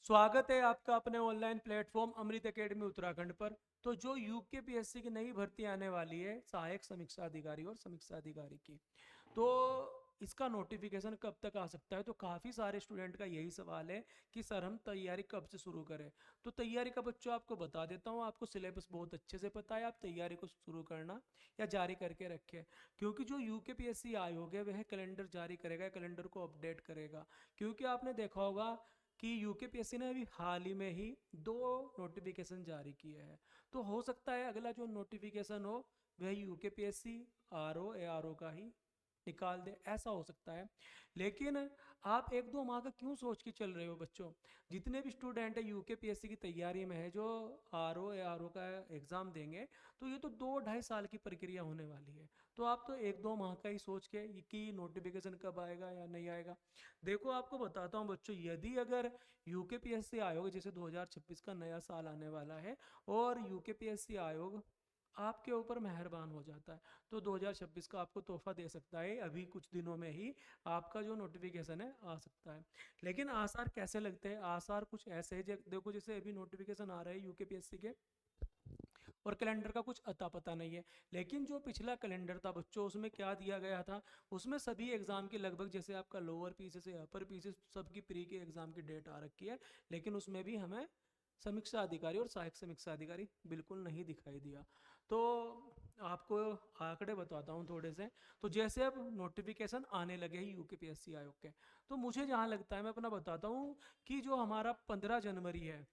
स्वागत है आपका अपने ऑनलाइन प्लेटफॉर्म अमृत एकेडमी उत्तराखंड पर। तो जो यूकेपीएससी की नई भर्ती आने वाली है सहायक समीक्षा अधिकारी और समीक्षा अधिकारी की, तो इसका नोटिफिकेशन कब तक आ सकता है। तो काफ़ी सारे स्टूडेंट का यही सवाल है कि सर हम तैयारी कब से शुरू करें। तो तैयारी का बच्चों आपको बता देता हूँ, आपको सिलेबस बहुत अच्छे से पता है, आप तैयारी को शुरू करना या जारी करके रखें। क्योंकि जो यूकेपीएससी आयोग है वह कैलेंडर जारी करेगा, कैलेंडर को अपडेट करेगा। क्योंकि आपने देखा होगा कि यूकेपीएससी ने अभी हाल ही में ही 2 नोटिफिकेशन जारी किए हैं। तो हो सकता है अगला जो नोटिफिकेशन हो वह यूकेपीएससी आर ओ का ही निकाल दे, ऐसा हो सकता है। लेकिन आप 1-2 माह का क्यों सोच के चल रहे हो बच्चों। जितने भी स्टूडेंट है यूकेपीएससी की तैयारी में है, जो आर ओ का एग्ज़ाम देंगे, तो ये तो 2-2.5 साल की प्रक्रिया होने वाली है। तो आप तो 1-2 माह का ही सोच के कि नोटिफिकेशन कब आएगा या नहीं आएगा। देखो आपको बताता हूँ बच्चों, यदि अगर यूकेपीएससी आयोग जैसे 2026 का नया साल आने वाला है और यूकेपीएससी आयोग आपके ऊपर मेहरबान हो जाता है, तो 2026 का आपको तोहफा दे सकता है। अभी कुछ दिनों में ही आपका जो नोटिफिकेशन है आ सकता है। लेकिन आसार कैसे लगते हैं, आसार कुछ ऐसे है, देखो जैसे अभी नोटिफिकेशन आ रहे हैं यूकेपीएससी के और कैलेंडर का कुछ अता पता नहीं है। लेकिन जो पिछला कैलेंडर था बच्चों, उसमें क्या दिया गया था, उसमें सभी एग्जाम की लगभग, जैसे आपका लोअर पीसी से अपर पीसी सबकी प्री के एग्जाम की डेट आ रखी है, लेकिन उसमें भी हमें समीक्षा अधिकारी और सहायक समीक्षा अधिकारी बिल्कुल नहीं दिखाई दिया। तो आपको आंकड़े बताता हूँ थोड़े से। तो जैसे अब नोटिफिकेशन आने लगे हैं यूकेपीएससी आयोग के, तो मुझे जहाँ लगता है, मैं अपना बताता हूँ कि जो हमारा 15 जनवरी है,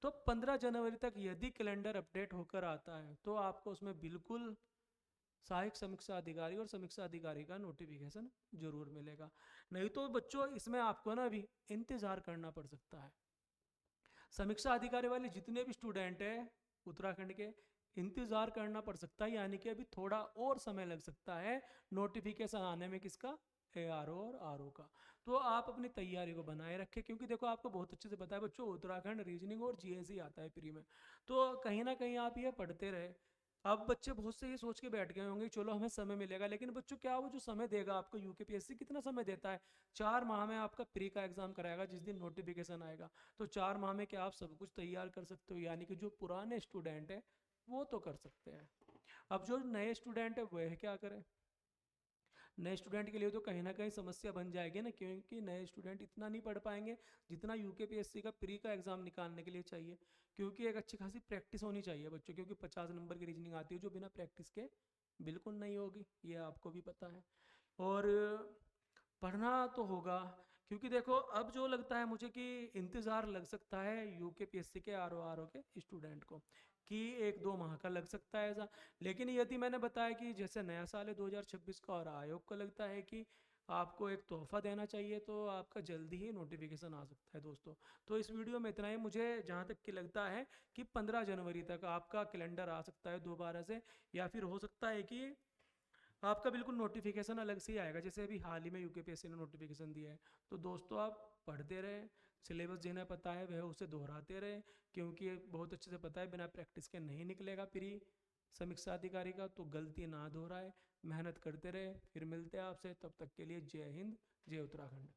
तो 15 जनवरी तक यदि कैलेंडर अपडेट होकर आता है तो आपको उसमें बिल्कुल सहायक समीक्षा अधिकारी और समीक्षा अधिकारी का नोटिफिकेशन जरूर मिलेगा। नहीं तो बच्चों इसमें आपको ना अभी इंतजार करना पड़ सकता है। समीक्षा अधिकारी वाले जितने भी स्टूडेंट हैं उत्तराखंड के, इंतजार करना पड़ सकता है, यानी कि अभी थोड़ा और समय लग सकता है नोटिफिकेशन आने में, किसका, ARO और RO का। तो आप अपनी तैयारी को बनाए रखें, क्योंकि देखो आपको बहुत अच्छे से पता है बच्चों, उत्तराखंड रीजनिंग और जीएस आता है प्री में। तो कहीं ना कहीं आप ये पढ़ते रहे। अब बच्चे बहुत से ये सोच के बैठ गए होंगे चलो हमें समय मिलेगा, लेकिन बच्चों क्या वो जो समय देगा आपको यूकेपीएससी, कितना समय देता है। 4 माह में आपका प्री का एग्जाम कराएगा जिस दिन नोटिफिकेशन आएगा। तो 4 माह में क्या आप सब कुछ तैयार कर सकते हो, यानी कि जो पुराने स्टूडेंट है वो तो कर सकते हैं। अब जो नए स्टूडेंट है वह क्या करें। नए स्टूडेंट के लिए तो कहीं ना कहीं समस्या बन जाएगी ना, क्योंकि नए स्टूडेंट इतना नहीं पढ़ पाएंगे जितना यूकेपीएससी का प्री का एग्जाम निकालने के लिए चाहिए। क्योंकि एक अच्छी खासी प्रैक्टिस होनी चाहिए बच्चों, क्योंकि 50 नंबर की रीजनिंग आती है जो बिना प्रैक्टिस के बिल्कुल नहीं होगी, ये आपको भी पता है। और पढ़ना तो होगा, क्योंकि देखो अब जो लगता है मुझे कि इंतज़ार लग सकता है यूकेपीएससी के आर ओ के स्टूडेंट को, कि 1-2 माह का लग सकता है ऐसा। लेकिन यदि मैंने बताया कि जैसे नया साल है 2026 का और आयोग को लगता है कि आपको एक तोहफा देना चाहिए, तो आपका जल्दी ही नोटिफिकेशन आ सकता है दोस्तों। तो इस वीडियो में इतना ही। मुझे जहाँ तक कि लगता है कि 15 जनवरी तक आपका कैलेंडर आ सकता है दोबारा से, या फिर हो सकता है कि आपका बिल्कुल नोटिफिकेशन अलग से ही आएगा, जैसे अभी हाल ही में यूकेपीएससी ने नोटिफिकेशन दिया है। तो दोस्तों आप पढ़ते रहे, सिलेबस जिन्हें पता है वह उसे दोहराते रहे, क्योंकि ये बहुत अच्छे से पता है बिना प्रैक्टिस के नहीं निकलेगा प्री समीक्षा अधिकारी का। तो गलती ना दोहराए, मेहनत करते रहे। फिर मिलते हैं आपसे, तब तक के लिए जय हिंद, जय उत्तराखंड।